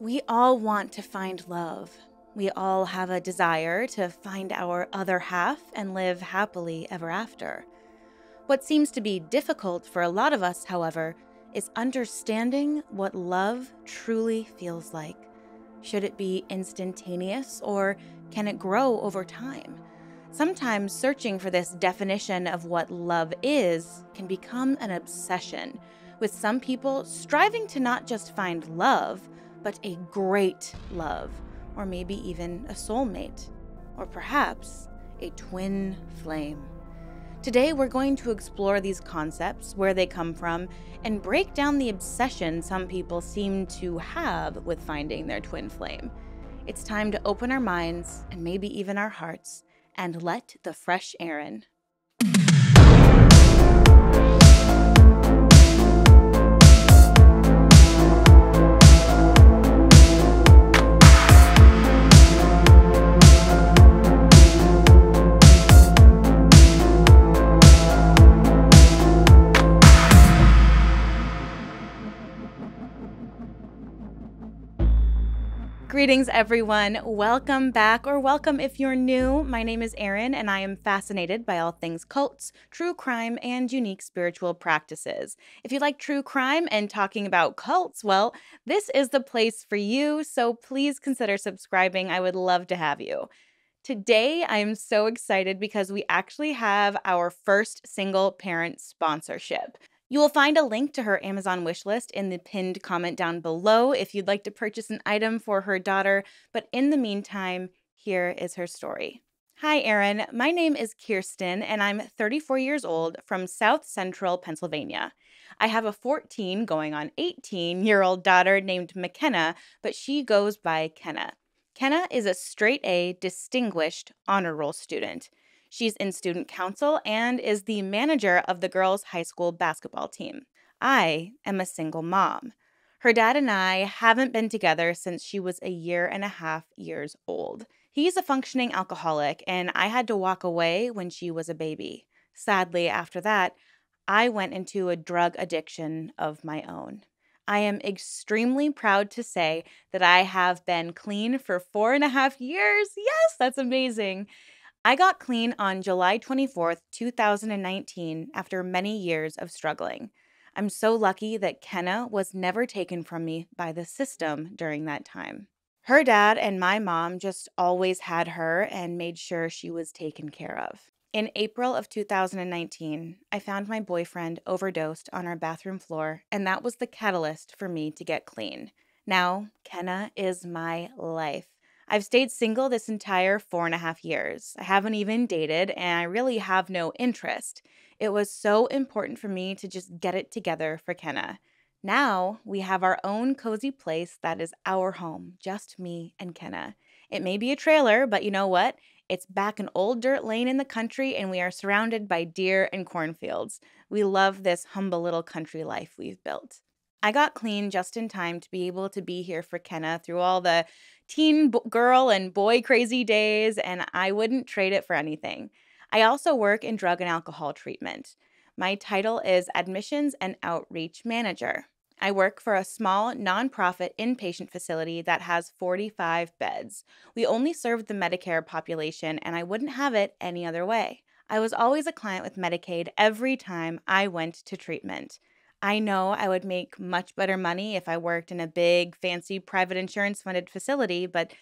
We all want to find love. We all have a desire to find our other half and live happily ever after. What seems to be difficult for a lot of us, however, is understanding what love truly feels like. Should it be instantaneous or can it grow over time? Sometimes searching for this definition of what love is can become an obsession, with some people striving to not just find love, but a great love, or maybe even a soulmate, or perhaps a twin flame. Today, we're going to explore these concepts, where they come from, and break down the obsession some people seem to have with finding their twin flame. It's time to open our minds, and maybe even our hearts, and let the fresh Erin. Greetings, everyone. Welcome back, or welcome if you're new. My name is Erin, and I am fascinated by all things cults, true crime, and unique spiritual practices. If you like true crime and talking about cults, well, this is the place for you, so please consider subscribing. I would love to have you. Today, I am so excited because we actually have our first single parent sponsorship. You will find a link to her Amazon wishlist in the pinned comment down below if you'd like to purchase an item for her daughter. But in the meantime, here is her story. Hi, Erin. My name is Kirsten, and I'm 34 years old from South Central Pennsylvania. I have a 14 going on 18-year-old daughter named McKenna, but she goes by Kenna. Kenna is a straight-A distinguished honor roll student. She's in student council and is the manager of the girls' high school basketball team. I am a single mom. Her dad and I haven't been together since she was 1.5 years old. He's a functioning alcoholic, and I had to walk away when she was a baby. Sadly, after that, I went into a drug addiction of my own. I am extremely proud to say that I have been clean for 4.5 years. Yes, that's amazing. I got clean on July 24th, 2019, after many years of struggling. I'm so lucky that Kenna was never taken from me by the system during that time. Her dad and my mom just always had her and made sure she was taken care of. In April of 2019, I found my boyfriend overdosed on our bathroom floor, and that was the catalyst for me to get clean. Now, Kenna is my life. I've stayed single this entire 4.5 years. I haven't even dated, and I really have no interest. It was so important for me to just get it together for Kenna. Now we have our own cozy place that is our home, just me and Kenna. It may be a trailer, but you know what? It's back an old dirt lane in the country, and we are surrounded by deer and cornfields. We love this humble little country life we've built. I got clean just in time to be able to be here for Kenna through all the girl and boy crazy days, and I wouldn't trade it for anything. I also work in drug and alcohol treatment. My title is Admissions and Outreach Manager. I work for a small nonprofit inpatient facility that has 45 beds. We only serve the Medicare population, and I wouldn't have it any other way. I was always a client with Medicaid every time I went to treatment. I know I would make much better money if I worked in a big, fancy, private insurance-funded facility, but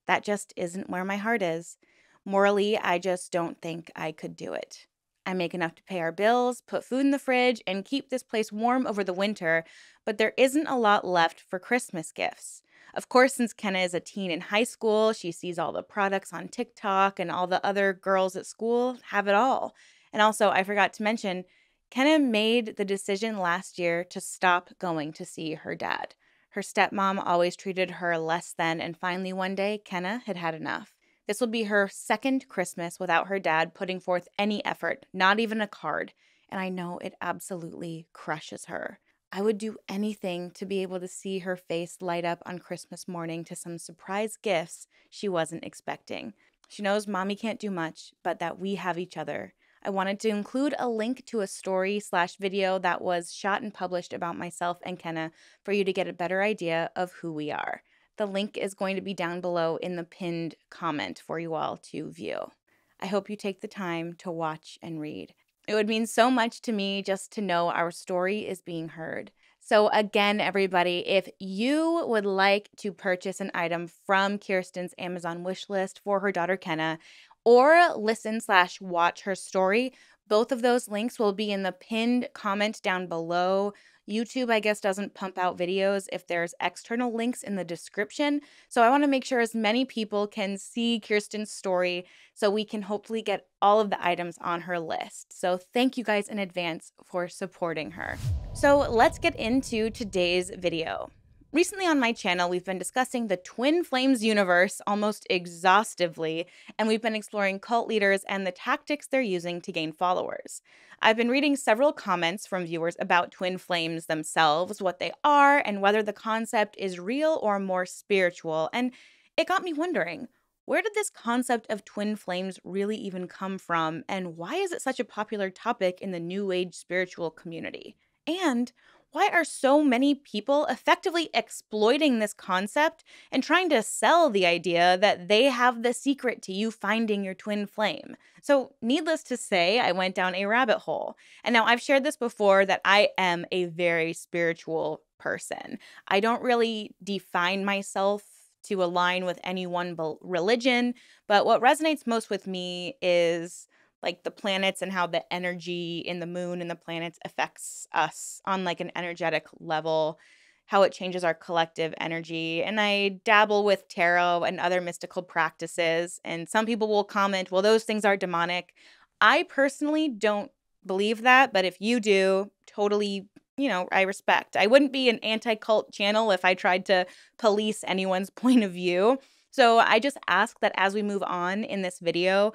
that just isn't where my heart is. Morally, I just don't think I could do it. I make enough to pay our bills, put food in the fridge, and keep this place warm over the winter, but there isn't a lot left for Christmas gifts. Of course, since Kenna is a teen in high school, she sees all the products on TikTok, and all the other girls at school have it all. And also, I forgot to mention, Kenna made the decision last year to stop going to see her dad. Her stepmom always treated her less than, and finally one day, Kenna had had enough. This will be her second Christmas without her dad putting forth any effort, not even a card, and I know it absolutely crushes her. I would do anything to be able to see her face light up on Christmas morning to some surprise gifts she wasn't expecting. She knows mommy can't do much, but that we have each other. I wanted to include a link to a story/video that was shot and published about myself and Kenna for you to get a better idea of who we are. The link is going to be down below in the pinned comment for you all to view. I hope you take the time to watch and read. It would mean so much to me just to know our story is being heard. So again, everybody, if you would like to purchase an item from Kirsten's Amazon wishlist for her daughter Kenna, or listen/watch her story, both of those links will be in the pinned comment down below. YouTube, I guess, doesn't pump out videos if there's external links in the description. So I want to make sure as many people can see Kirsten's story so we can hopefully get all of the items on her list. So thank you guys in advance for supporting her. So let's get into today's video. Recently on my channel, we've been discussing the Twin Flames universe almost exhaustively, and we've been exploring cult leaders and the tactics they're using to gain followers. I've been reading several comments from viewers about twin flames themselves, what they are, and whether the concept is real or more spiritual, and it got me wondering, where did this concept of twin flames really even come from, and why is it such a popular topic in the New Age spiritual community? And why are so many people effectively exploiting this concept and trying to sell the idea that they have the secret to you finding your twin flame? So, needless to say, I went down a rabbit hole. And now I've shared this before that I am a very spiritual person. I don't really define myself to align with any one religion, but what resonates most with me is like the planets and how the energy in the moon and the planets affects us on like an energetic level, how it changes our collective energy. And I dabble with tarot and other mystical practices. And some people will comment, well, those things are demonic. I personally don't believe that, but if you do, totally, I respect. I wouldn't be an anti-cult channel if I tried to police anyone's point of view. So I just ask that as we move on in this video,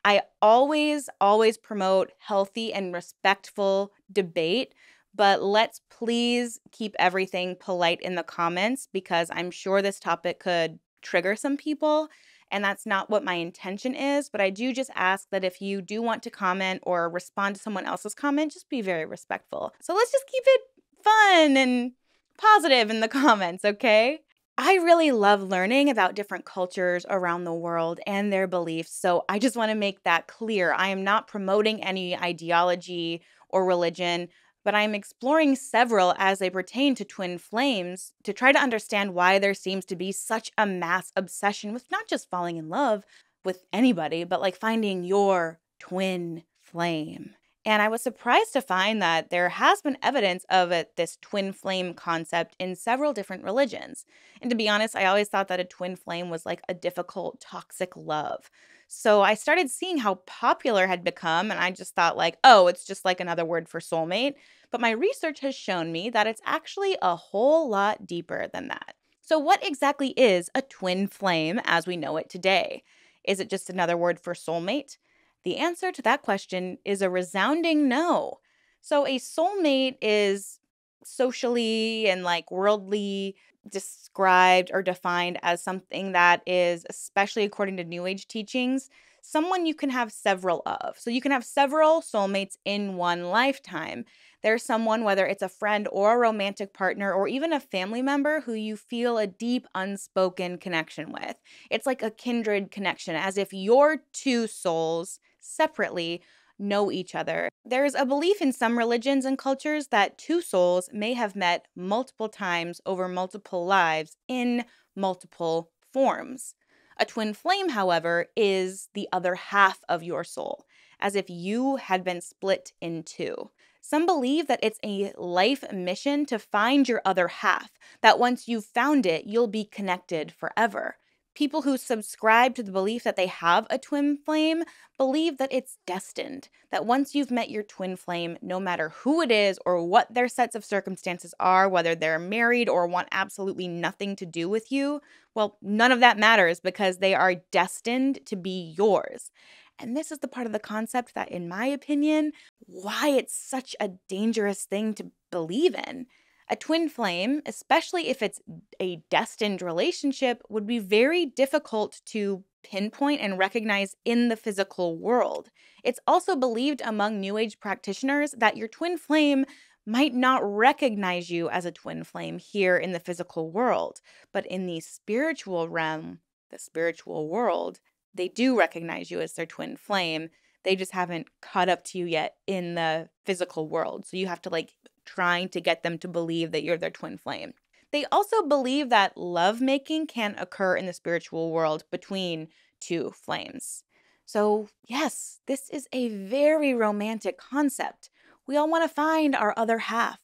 I always promote healthy and respectful debate, but let's please keep everything polite in the comments because I'm sure this topic could trigger some people, and that's not what my intention is. But I do just ask that if you do want to comment or respond to someone else's comment, just be very respectful. So let's just keep it fun and positive in the comments, okay? I really love learning about different cultures around the world and their beliefs, so I just want to make that clear. I am not promoting any ideology or religion, but I'm exploring several as they pertain to twin flames to try to understand why there seems to be such a mass obsession with not just falling in love with anybody, but like finding your twin flame. And I was surprised to find that there has been evidence of this twin flame concept in several different religions. And to be honest, I always thought that a twin flame was like a difficult, toxic love. So I started seeing how popular it had become, and I just thought like, oh, it's just like another word for soulmate. But my research has shown me that it's actually a whole lot deeper than that. So what exactly is a twin flame as we know it today? Is it just another word for soulmate? The answer to that question is a resounding no. So a soulmate is socially and like worldly described or defined as something that is, especially according to New Age teachings, someone you can have several of. So you can have several soulmates in one lifetime. There's someone, whether it's a friend or a romantic partner or even a family member who you feel a deep unspoken connection with. It's like a kindred connection, as if your two souls separately know each other. There's a belief in some religions and cultures that two souls may have met multiple times over multiple lives in multiple forms. A twin flame, however, is the other half of your soul, as if you had been split in two. Some believe that it's a life mission to find your other half, that once you've found it, you'll be connected forever. People who subscribe to the belief that they have a twin flame believe that it's destined, that once you've met your twin flame, no matter who it is or what their sets of circumstances are, whether they're married or want absolutely nothing to do with you, well, none of that matters because they are destined to be yours. And this is the part of the concept that, in my opinion, why it's such a dangerous thing to believe in. A twin flame, especially if it's a destined relationship, would be very difficult to pinpoint and recognize in the physical world. It's also believed among New Age practitioners that your twin flame might not recognize you as a twin flame here in the physical world, but in the spiritual realm, the spiritual world, they do recognize you as their twin flame. They just haven't caught up to you yet in the physical world. So you have to trying to get them to believe that you're their twin flame. They also believe that lovemaking can occur in the spiritual world between two flames. So, yes, this is a very romantic concept. We all want to find our other half.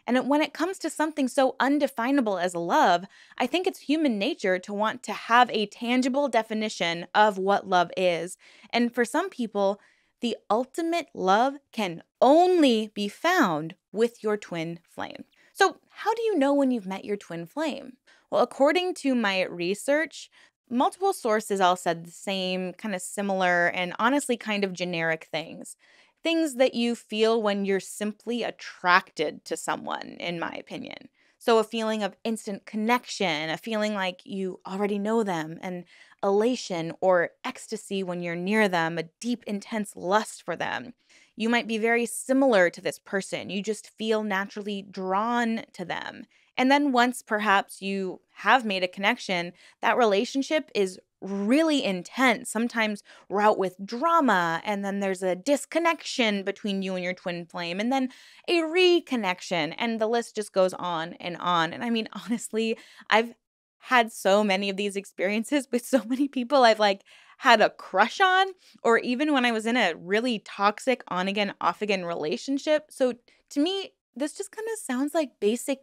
And when it comes to something so undefinable as love, I think it's human nature to want to have a tangible definition of what love is. And for some people, the ultimate love can only be found with your twin flame. So, how do you know when you've met your twin flame? Well, according to my research, multiple sources all said the same, kind of similar, and honestly kind of generic things. Things that you feel when you're simply attracted to someone, in my opinion. So, a feeling of instant connection, a feeling like you already know them, an elation or ecstasy when you're near them, a deep, intense lust for them. You might be very similar to this person. You just feel naturally drawn to them. And then once perhaps you have made a connection, that relationship is really intense, sometimes wrought with drama, and then there's a disconnection between you and your twin flame, and then a reconnection, and the list just goes on and on. And I mean, honestly, I've had so many of these experiences with so many people I've had a crush on, or even when I was in a really toxic on again, off again relationship. So to me, this just kind of sounds like basic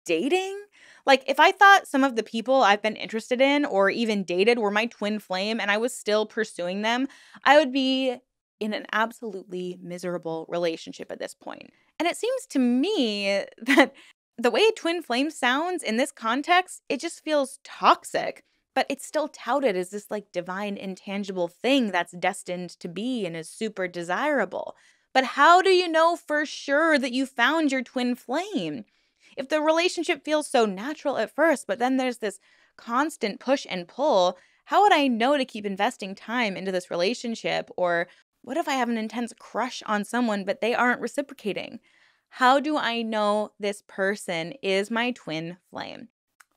dating. Like, if I thought some of the people I've been interested in or even dated were my twin flame and I was still pursuing them, I would be in an absolutely miserable relationship at this point. And it seems to me that the way twin flame sounds in this context, it just feels toxic, but it's still touted as this divine intangible thing that's destined to be and is super desirable. But how do you know for sure that you found your twin flame? If the relationship feels so natural at first, but then there's this constant push and pull, how would I know to keep investing time into this relationship? Or what if I have an intense crush on someone, but they aren't reciprocating? How do I know this person is my twin flame?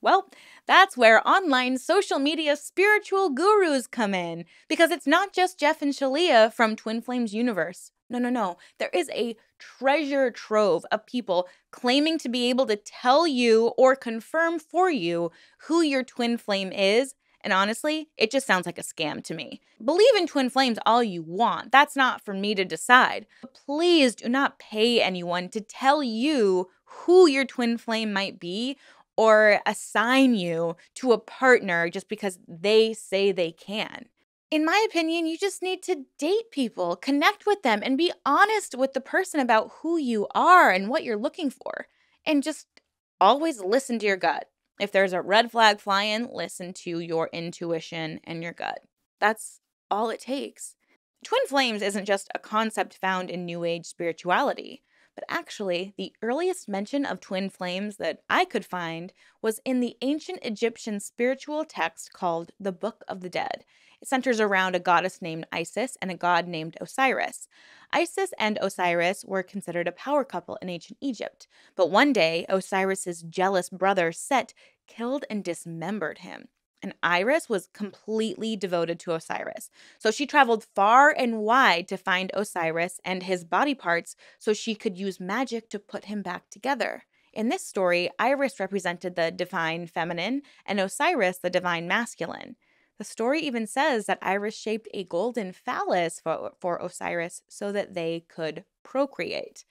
Well, that's where online social media spiritual gurus come in, because it's not just Jeff and Shalia from Twin Flames universe. No, no, no. There is a treasure trove of people claiming to be able to tell you or confirm for you who your twin flame is. And honestly, it just sounds like a scam to me. Believe in twin flames all you want. That's not for me to decide. But please do not pay anyone to tell you who your twin flame might be or assign you to a partner just because they say they can. In my opinion, you just need to date people, connect with them, and be honest with the person about who you are and what you're looking for. And just always listen to your gut. If there's a red flag flying, listen to your intuition and your gut. That's all it takes. Twin flames isn't just a concept found in New Age spirituality, but actually, the earliest mention of twin flames that I could find was in the ancient Egyptian spiritual text called the Book of the Dead. It centers around a goddess named Isis and a god named Osiris. Isis and Osiris were considered a power couple in ancient Egypt, but one day, Osiris's jealous brother Set killed and dismembered him. And Iris was completely devoted to Osiris. So she traveled far and wide to find Osiris and his body parts so she could use magic to put him back together. In this story, Iris represented the divine feminine and Osiris the divine masculine. The story even says that Iris shaped a golden phallus for Osiris so that they could procreate.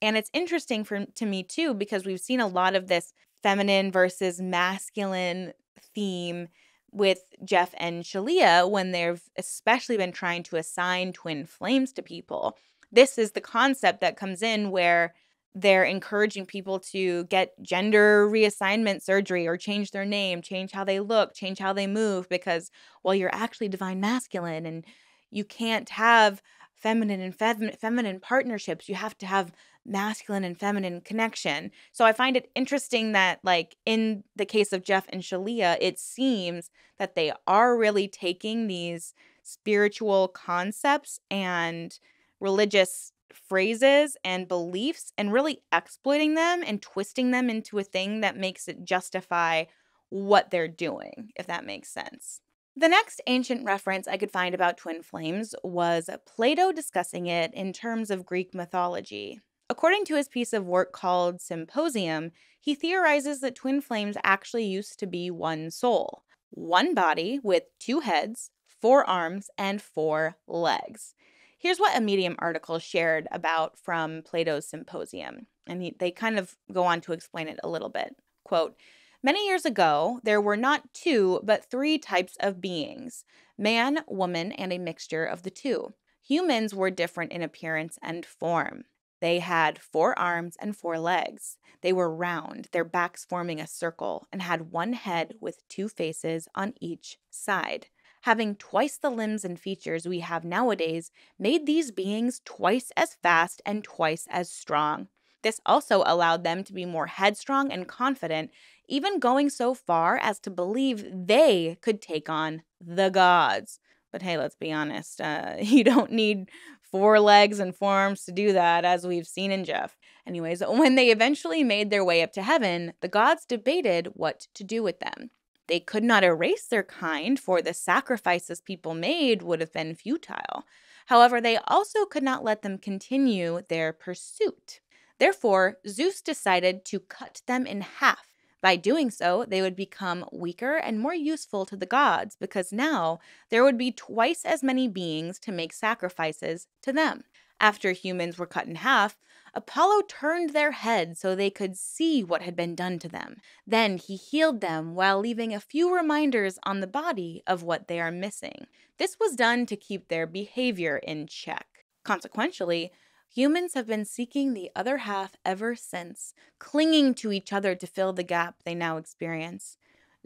And it's interesting to me too, because we've seen a lot of this feminine versus masculine theme with Jeff and Shalia when they've especially been trying to assign twin flames to people. This is the concept that comes in where they're encouraging people to get gender reassignment surgery or change their name, change how they look, change how they move, because, well, you're actually divine masculine and you can't have feminine and feminine partnerships. You have to have masculine and feminine connection. So I find it interesting that, in the case of Jeff and Shalia, it seems that they are really taking these spiritual concepts and religious phrases and beliefs and really exploiting them and twisting them into a thing that makes it justify what they're doing, if that makes sense. The next ancient reference I could find about twin flames was Plato discussing it in terms of Greek mythology. According to his piece of work called Symposium, he theorizes that twin flames actually used to be one soul, one body with two heads, four arms, and four legs. Here's what a Medium article shared about from Plato's Symposium, and they kind of go on to explain it a little bit. Quote, "Many years ago, there were not two, but three types of beings: man, woman, and a mixture of the two. Humans were different in appearance and form. They had four arms and four legs. They were round, their backs forming a circle, and had one head with two faces on each side. Having twice the limbs and features we have nowadays made these beings twice as fast and twice as strong. This also allowed them to be more headstrong and confident, even going so far as to believe they could take on the gods." But hey, let's be honest, you don't need four legs and four arms to do that, as we've seen in Jeff. Anyways, when they eventually made their way up to heaven, the gods debated what to do with them. They could not erase their kind, for the sacrifices people made would have been futile. However, they also could not let them continue their pursuit. Therefore, Zeus decided to cut them in half. By doing so, they would become weaker and more useful to the gods, because now there would be twice as many beings to make sacrifices to them. After humans were cut in half, Apollo turned their heads so they could see what had been done to them. Then he healed them while leaving a few reminders on the body of what they are missing. This was done to keep their behavior in check. Consequently, humans have been seeking the other half ever since, clinging to each other to fill the gap they now experience.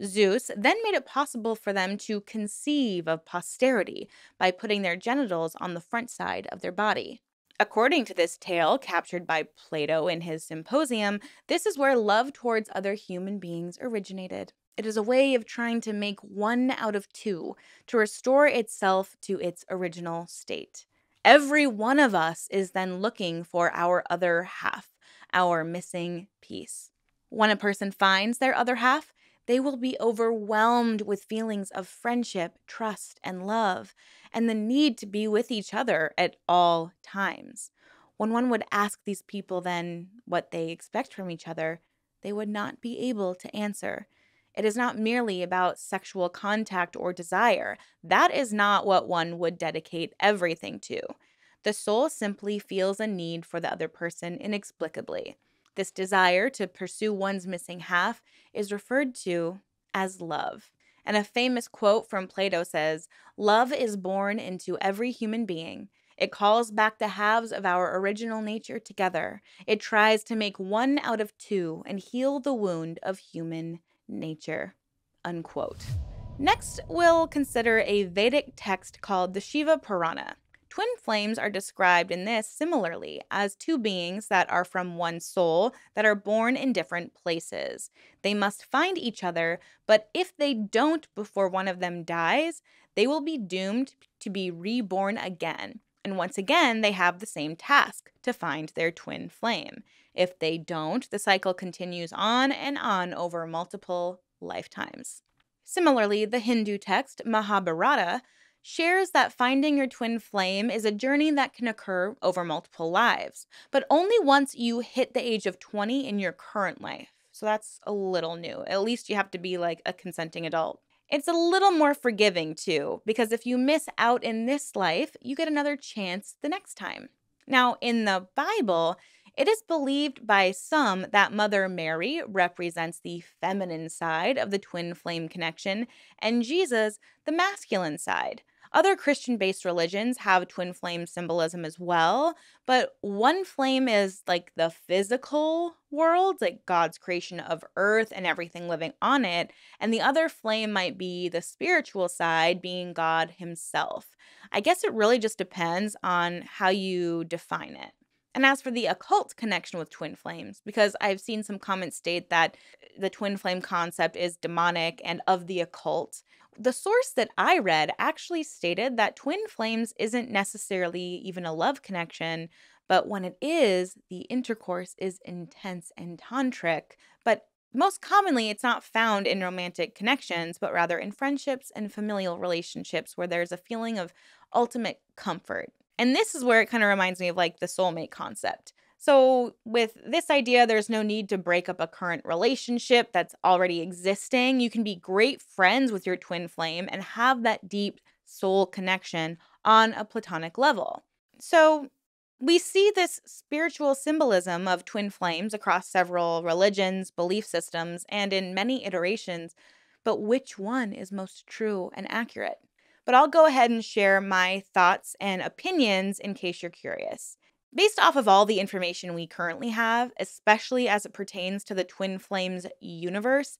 Zeus then made it possible for them to conceive of posterity by putting their genitals on the front side of their body. According to this tale, captured by Plato in his Symposium, this is where love towards other human beings originated. It is a way of trying to make one out of two, to restore itself to its original state. Every one of us is then looking for our other half, our missing piece. When a person finds their other half, they will be overwhelmed with feelings of friendship, trust, and love, and the need to be with each other at all times. When one would ask these people then what they expect from each other, they would not be able to answer. It is not merely about sexual contact or desire. That is not what one would dedicate everything to. The soul simply feels a need for the other person inexplicably. This desire to pursue one's missing half is referred to as love. And a famous quote from Plato says, "Love is born into every human being. It calls back the halves of our original nature together. It tries to make one out of two and heal the wound of human nature." Unquote. Next, we'll consider a Vedic text called the Shiva Purana. Twin flames are described in this similarly as two beings that are from one soul that are born in different places. They must find each other, but if they don't before one of them dies, they will be doomed to be reborn again. And once again, they have the same task, to find their twin flame. If they don't, the cycle continues on and on over multiple lifetimes. Similarly, the Hindu text Mahabharata shares that finding your twin flame is a journey that can occur over multiple lives, but only once you hit the age of 20 in your current life. So that's a little new. At least you have to be like a consenting adult. It's a little more forgiving too, because if you miss out in this life, you get another chance the next time. Now, in the Bible, it is believed by some that Mother Mary represents the feminine side of the twin flame connection, and Jesus, the masculine side. Other Christian-based religions have twin flame symbolism as well, but one flame is like the physical world, like God's creation of earth and everything living on it, and the other flame might be the spiritual side, being God himself. I guess it really just depends on how you define it. And as for the occult connection with twin flames, because I've seen some comments state that the twin flame concept is demonic and of the occult, the source that I read actually stated that twin flames isn't necessarily even a love connection, But when it is, the intercourse is intense and tantric. But most commonly, it's not found in romantic connections, but rather in friendships and familial relationships where there's a feeling of ultimate comfort. And this is where it kind of reminds me of like the soulmate concept. So, with this idea, there's no need to break up a current relationship that's already existing. You can be great friends with your twin flame and have that deep soul connection on a platonic level. So, we see this spiritual symbolism of twin flames across several religions, belief systems, and in many iterations. But which one is most true and accurate? But I'll go ahead and share my thoughts and opinions in case you're curious. Based off of all the information we currently have, especially as it pertains to the twin flames universe,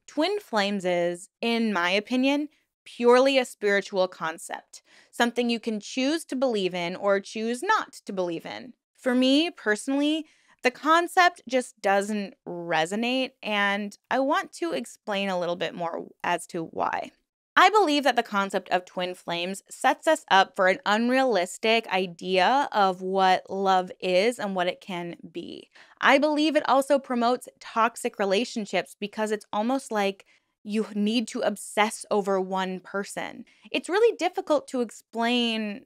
twin flames is, in my opinion, purely a spiritual concept, something you can choose to believe in or choose not to believe in. For me personally, the concept just doesn't resonate, and I want to explain a little bit more as to why. I believe that the concept of twin flames sets us up for an unrealistic idea of what love is and what it can be. I believe it also promotes toxic relationships because it's almost like you need to obsess over one person. It's really difficult to explain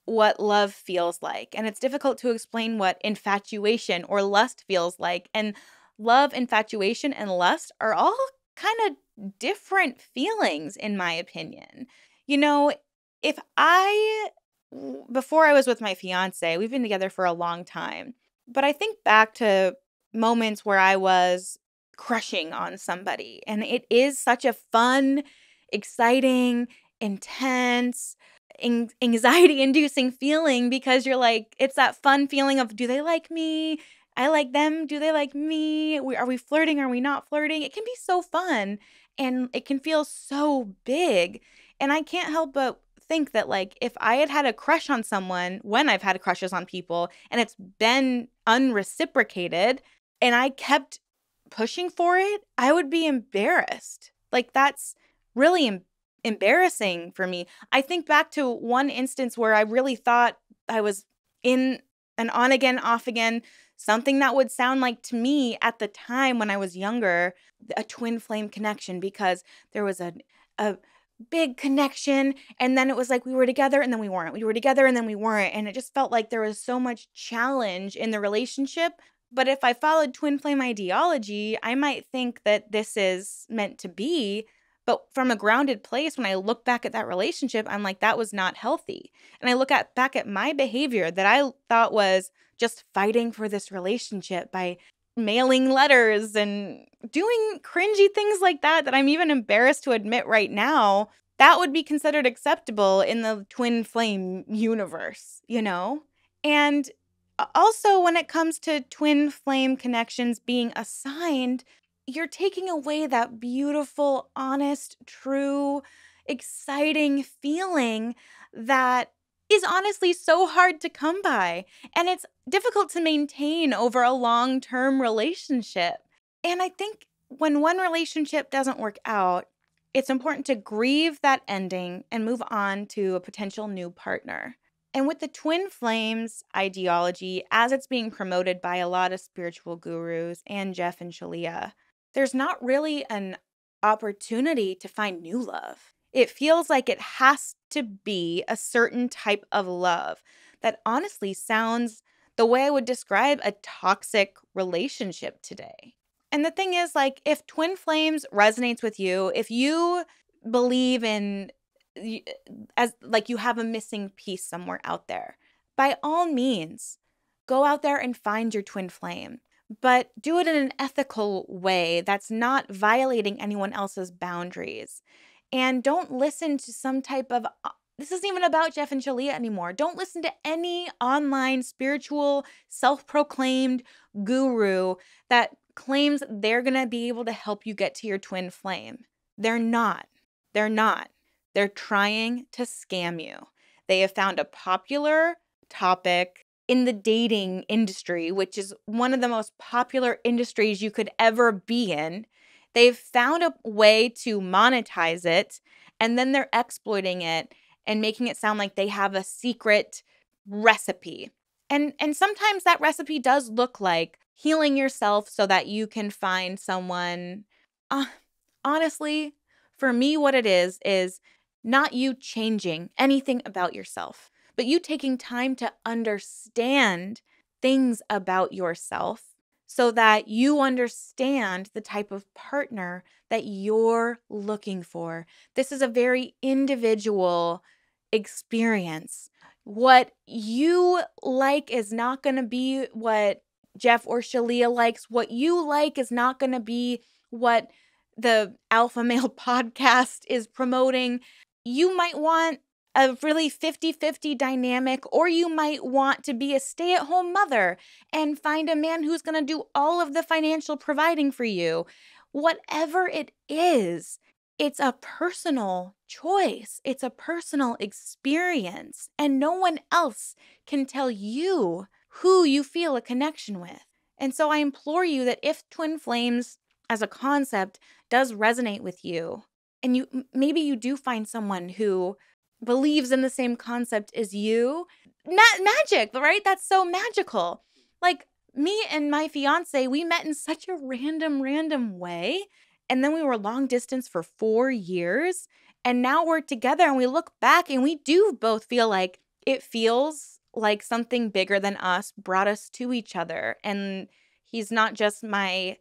what love feels like, and it's difficult to explain what infatuation or lust feels like. And love, infatuation, and lust are all kind of different feelings, in my opinion. You know, if I, before I was with my fiance, we've been together for a long time, but I think back to moments where I was crushing on somebody, and it is such a fun, exciting, intense, anxiety inducing feeling because you're like, it's that fun feeling of, do they like me? I like them. Do they like me? Are we flirting? Are we not flirting? It can be so fun and it can feel so big. And I can't help but think that, like, if I had had a crush on someone, when I've had crushes on people, and it's been unreciprocated, and I kept pushing for it, I would be embarrassed. Like, that's really embarrassing for me. I think back to one instance where I really thought I was in an on again, off again, something that would sound like to me at the time when I was younger, a twin flame connection, because there was a big connection, and then it was like we were together and then we weren't. We were together and then we weren't. And it just felt like there was so much challenge in the relationship. But if I followed twin flame ideology, I might think that this is meant to be. But from a grounded place, when I look back at that relationship, I'm like, that was not healthy. And I look back at my behavior that I thought was just fighting for this relationship by mailing letters and doing cringy things like that I'm even embarrassed to admit right now. That would be considered acceptable in the twin flame universe, you know? And also, when it comes to twin flame connections being assigned, you're taking away that beautiful, honest, true, exciting feeling that is honestly so hard to come by. And it's difficult to maintain over a long term relationship. And I think when one relationship doesn't work out, it's important to grieve that ending and move on to a potential new partner. And with the twin flames ideology, as it's being promoted by a lot of spiritual gurus and Jeff and Shalia, there's not really an opportunity to find new love. It feels like it has to be a certain type of love that honestly sounds the way I would describe a toxic relationship today. And the thing is, like, if twin flames resonates with you, if you believe in as like you have a missing piece somewhere out there, by all means, go out there and find your twin flame, but do it in an ethical way that's not violating anyone else's boundaries. And don't listen to some type of this isn't even about Jeff and Shalia anymore. Don't listen to any online spiritual self-proclaimed guru that claims they're going to be able to help you get to your twin flame. They're not. They're not. They're trying to scam you. They have found a popular topic in the dating industry, which is one of the most popular industries you could ever be in. They've found a way to monetize it, and then they're exploiting it and making it sound like they have a secret recipe. And sometimes that recipe does look like healing yourself so that you can find someone. Uh, Honestly, for me, what it is not you changing anything about yourself, but you taking time to understand things about yourself so that you understand the type of partner that you're looking for. This is a very individual experience. What you like is not going to be what Jeff or Shalia likes. What you like is not going to be what the Alpha Male podcast is promoting. You might want a really 50-50 dynamic, or you might want to be a stay-at-home mother and find a man who's going to do all of the financial providing for you. Whatever it is, it's a personal choice. It's a personal experience, and no one else can tell you who you feel a connection with. And so I implore you that if twin flames as a concept does resonate with you, and maybe you do find someone who believes in the same concept as you, magic, right? That's so magical. Like me and my fiance, we met in such a random way. And then we were long distance for 4 years. And now we're together and we look back and we do both feel like it feels like something bigger than us brought us to each other. And he's not just my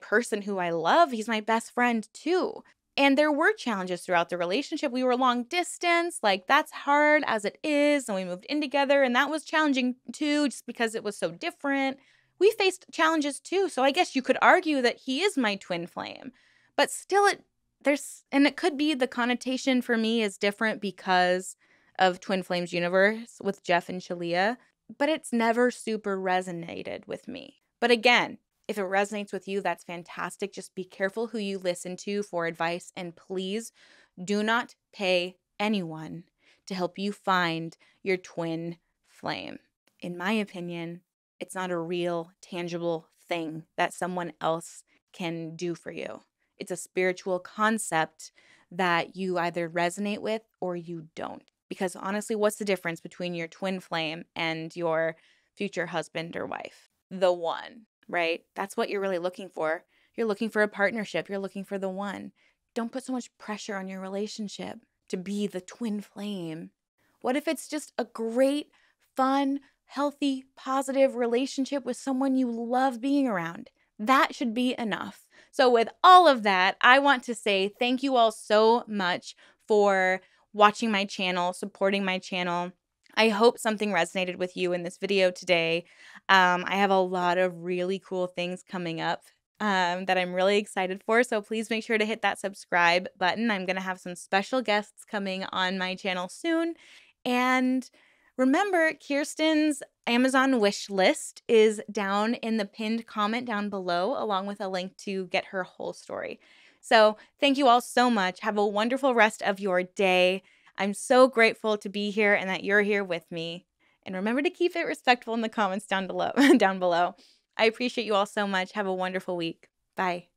person who I love, he's my best friend too. And there were challenges throughout the relationship. We were long distance, like that's hard as it is. And we moved in together, and that was challenging too, just because it was so different. We faced challenges too. So I guess you could argue that he is my twin flame. But still, it could be the connotation for me is different because of Twin Flames universe with Jeff and Shalia. But it's never super resonated with me. But again, if it resonates with you, that's fantastic. Just be careful who you listen to for advice. And please do not pay anyone to help you find your twin flame. In my opinion, it's not a real, tangible thing that someone else can do for you. It's a spiritual concept that you either resonate with or you don't. Because honestly, what's the difference between your twin flame and your future husband or wife? The one. Right? That's what you're really looking for. You're looking for a partnership. You're looking for the one. Don't put so much pressure on your relationship to be the twin flame. What if it's just a great, fun, healthy, positive relationship with someone you love being around? That should be enough. So with all of that, I want to say thank you all so much for watching my channel, supporting my channel. I hope something resonated with you in this video today. I have a lot of really cool things coming up that I'm really excited for. So please make sure to hit that subscribe button. I'm going to have some special guests coming on my channel soon. And remember, Kirsten's Amazon wish list is down in the pinned comment down below, along with a link to get her whole story. So thank you all so much. Have a wonderful rest of your day. I'm so grateful to be here and that you're here with me. And remember to keep it respectful in the comments down below. I appreciate you all so much. Have a wonderful week. Bye.